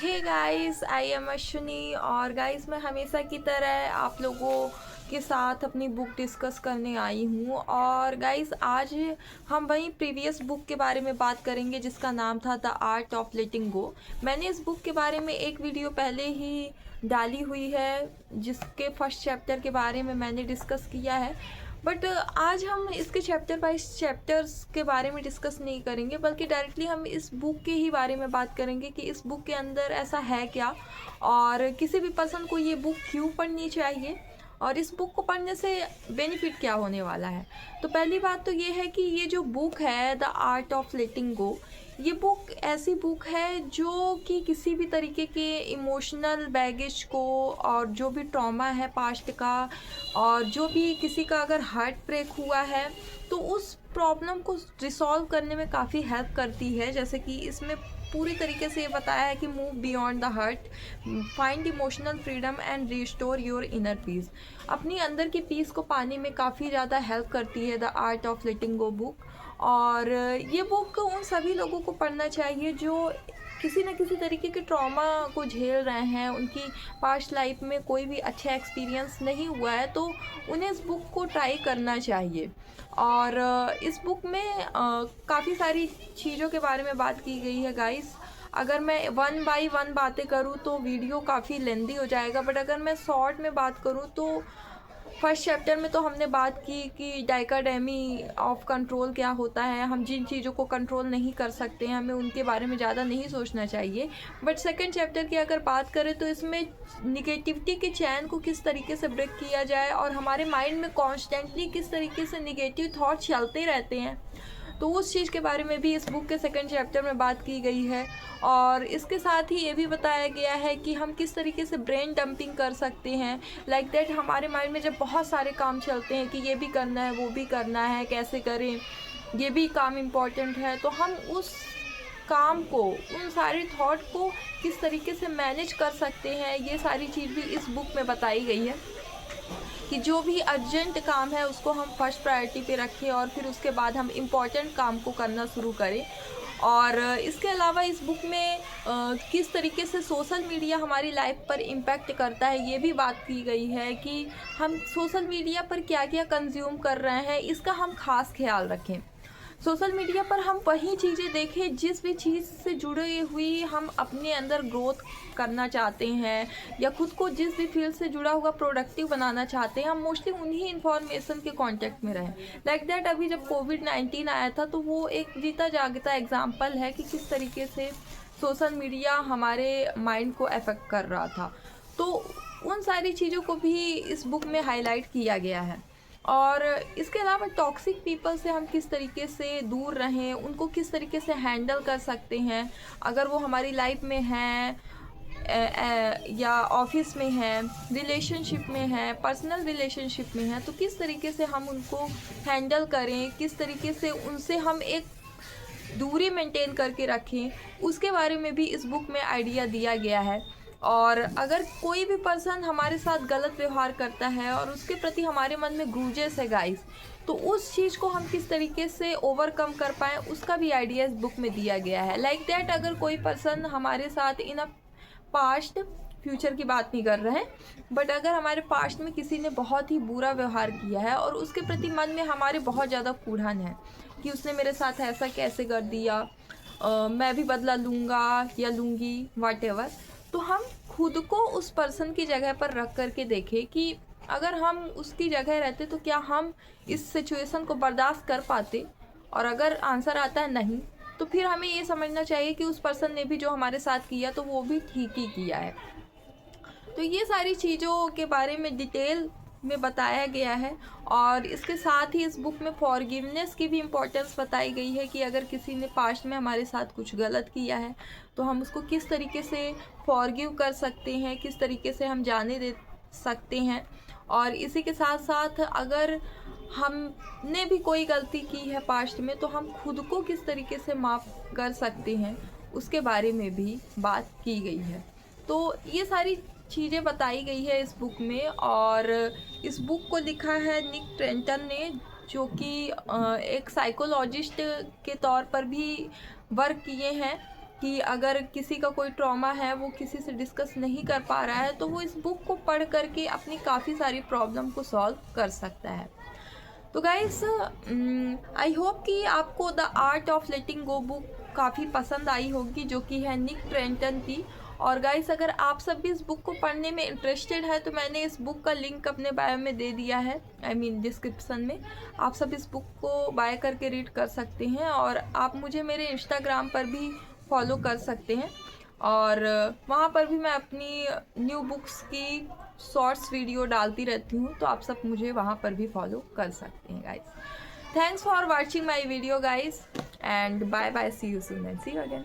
Hey guys, I am Ashwini. और guys, मैं हमेशा की तरह आप लोगों के साथ अपनी बुक डिस्कस करने आई हूँ। और गाइस, आज हम वही प्रीवियस बुक के बारे में बात करेंगे जिसका नाम था द आर्ट ऑफ लेटिंग गो। मैंने इस बुक के बारे में एक वीडियो पहले ही डाली हुई है जिसके फर्स्ट चैप्टर के बारे में मैंने डिस्कस किया है। बट आज हम इसके चैप्टर बाय चैप्टर्स के बारे में डिस्कस नहीं करेंगे, बल्कि डायरेक्टली हम इस बुक के ही बारे में बात करेंगे कि इस बुक के अंदर ऐसा है क्या और किसी भी पर्सन को ये बुक क्यों पढ़नी चाहिए और इस बुक को पढ़ने से बेनिफिट क्या होने वाला है। तो पहली बात तो ये है कि ये जो बुक है द आर्ट ऑफ लेटिंग गो, ये बुक ऐसी बुक है जो कि किसी भी तरीके के इमोशनल बैगेज को और जो भी ट्रॉमा है पास्ट का और जो भी किसी का अगर हार्ट ब्रेक हुआ है तो उस प्रॉब्लम को रिसॉल्व करने में काफ़ी हेल्प करती है। जैसे कि इसमें पूरी तरीके से ये बताया है कि move beyond the hurt, find emotional freedom and restore your inner peace. अपनी अंदर की पीस को पाने में काफ़ी ज़्यादा हेल्प करती है the art of letting go book. और ये बुक उन सभी लोगों को पढ़ना चाहिए जो किसी न किसी तरीके के ट्रॉमा को झेल रहे हैं, उनकी पास्ट लाइफ में कोई भी अच्छा एक्सपीरियंस नहीं हुआ है, तो उन्हें इस बुक को ट्राई करना चाहिए। और इस बुक में काफ़ी सारी चीज़ों के बारे में बात की गई है गाइस। अगर मैं वन बाय वन बातें करूँ तो वीडियो काफ़ी लेंदी हो जाएगा, बट अगर मैं शॉर्ट में बात करूँ तो फर्स्ट चैप्टर में तो हमने बात की कि डाइकोटोमी ऑफ कंट्रोल क्या होता है। हम जिन चीज़ों को कंट्रोल नहीं कर सकते हैं हमें उनके बारे में ज़्यादा नहीं सोचना चाहिए। बट सेकंड चैप्टर की अगर बात करें तो इसमें निगेटिविटी के चैन को किस तरीके से ब्रेक किया जाए और हमारे माइंड में कॉन्स्टेंटली किस तरीके से निगेटिव थॉट चलते रहते हैं, तो उस चीज़ के बारे में भी इस बुक के सेकंड चैप्टर में बात की गई है। और इसके साथ ही ये भी बताया गया है कि हम किस तरीके से ब्रेन डंपिंग कर सकते हैं। लाइक दैट, हमारे माइंड में जब बहुत सारे काम चलते हैं कि ये भी करना है, वो भी करना है, कैसे करें, ये भी काम इम्पॉर्टेंट है, तो हम उस काम को, उन सारे थॉट को किस तरीके से मैनेज कर सकते हैं, ये सारी चीज़ भी इस बुक में बताई गई है कि जो भी अर्जेंट काम है उसको हम फर्स्ट प्रायोरिटी पे रखें और फिर उसके बाद हम इम्पॉर्टेंट काम को करना शुरू करें। और इसके अलावा इस बुक में किस तरीके से सोशल मीडिया हमारी लाइफ पर इम्पैक्ट करता है ये भी बात की गई है कि हम सोशल मीडिया पर क्या क्या कंज्यूम कर रहे हैं, इसका हम खास ख्याल रखें। सोशल मीडिया पर हम वही चीज़ें देखें जिस भी चीज़ से जुड़े हुई हम अपने अंदर ग्रोथ करना चाहते हैं या खुद को जिस भी फील्ड से जुड़ा हुआ प्रोडक्टिव बनाना चाहते हैं, हम मोस्टली उन्हीं इन्फॉर्मेशन के कांटेक्ट में रहें। लाइक दैट, अभी जब कोविड-19 आया था तो वो एक जीता जागता एग्जाम्पल है कि किस तरीके से सोशल मीडिया हमारे माइंड को अफेक्ट कर रहा था। तो उन सारी चीज़ों को भी इस बुक में हाईलाइट किया गया है। और इसके अलावा टॉक्सिक पीपल से हम किस तरीके से दूर रहें, उनको किस तरीके से हैंडल कर सकते हैं अगर वो हमारी लाइफ में हैं या ऑफिस में हैं, रिलेशनशिप में हैं, पर्सनल रिलेशनशिप में हैं, तो किस तरीके से हम उनको हैंडल करें, किस तरीके से उनसे हम एक दूरी मेंटेन करके रखें, उसके बारे में भी इस बुक में आइडिया दिया गया है। और अगर कोई भी पर्सन हमारे साथ गलत व्यवहार करता है और उसके प्रति हमारे मन में ग्रूजेस है गाइस, तो उस चीज़ को हम किस तरीके से ओवरकम कर पाएँ उसका भी आइडिया इस बुक में दिया गया है। लाइक दैट, अगर कोई पर्सन हमारे साथ इन अ पास्ट, फ्यूचर की बात नहीं कर रहे हैं, बट अगर हमारे पास्ट में किसी ने बहुत ही बुरा व्यवहार किया है और उसके प्रति मन में हमारे बहुत ज़्यादा कूढ़न है कि उसने मेरे साथ ऐसा कैसे कर दिया, मैं भी बदला लूँगा या लूँगी, व्हाटएवर, तो हम खुद को उस पर्सन की जगह पर रख करके देखें कि अगर हम उसकी जगह रहते तो क्या हम इस सिचुएशन को बर्दाश्त कर पाते। और अगर आंसर आता है नहीं, तो फिर हमें ये समझना चाहिए कि उस पर्सन ने भी जो हमारे साथ किया तो वो भी ठीक ही किया है। तो ये सारी चीज़ों के बारे में डिटेल में बताया गया है। और इसके साथ ही इस बुक में फॉरगिवनेस की भी इम्पोर्टेंस बताई गई है कि अगर किसी ने पास्ट में हमारे साथ कुछ गलत किया है तो हम उसको किस तरीके से फॉरगिव कर सकते हैं, किस तरीके से हम जाने दे सकते हैं। और इसी के साथ साथ अगर हमने भी कोई गलती की है पास्ट में तो हम खुद को किस तरीके से माफ़ कर सकते हैं, उसके बारे में भी बात की गई है। तो ये सारी चीज़ें बताई गई है इस बुक में। और इस बुक को लिखा है निक ट्रेंटन ने, जो कि एक साइकोलॉजिस्ट के तौर पर भी वर्क किए हैं कि अगर किसी का कोई ट्रॉमा है, वो किसी से डिस्कस नहीं कर पा रहा है, तो वो इस बुक को पढ़ करके अपनी काफ़ी सारी प्रॉब्लम को सॉल्व कर सकता है। तो गाइस, आई होप कि आपको the art of letting go book काफ़ी पसंद आई होगी, जो कि है निक ट्रेंटन की। और गाइस, अगर आप सब भी इस बुक को पढ़ने में इंटरेस्टेड है तो मैंने इस बुक का लिंक अपने बायो में दे दिया है, आई मीन डिस्क्रिप्शन में। आप सब इस बुक को बाय करके रीड कर सकते हैं, और आप मुझे मेरे इंस्टाग्राम पर भी फॉलो कर सकते हैं, और वहाँ पर भी मैं अपनी न्यू बुक्स की शॉर्ट्स वीडियो डालती रहती हूँ, तो आप सब मुझे वहाँ पर भी फॉलो कर सकते हैं guys. Thanks for watching my video guys, and bye bye, see you soon and see you again.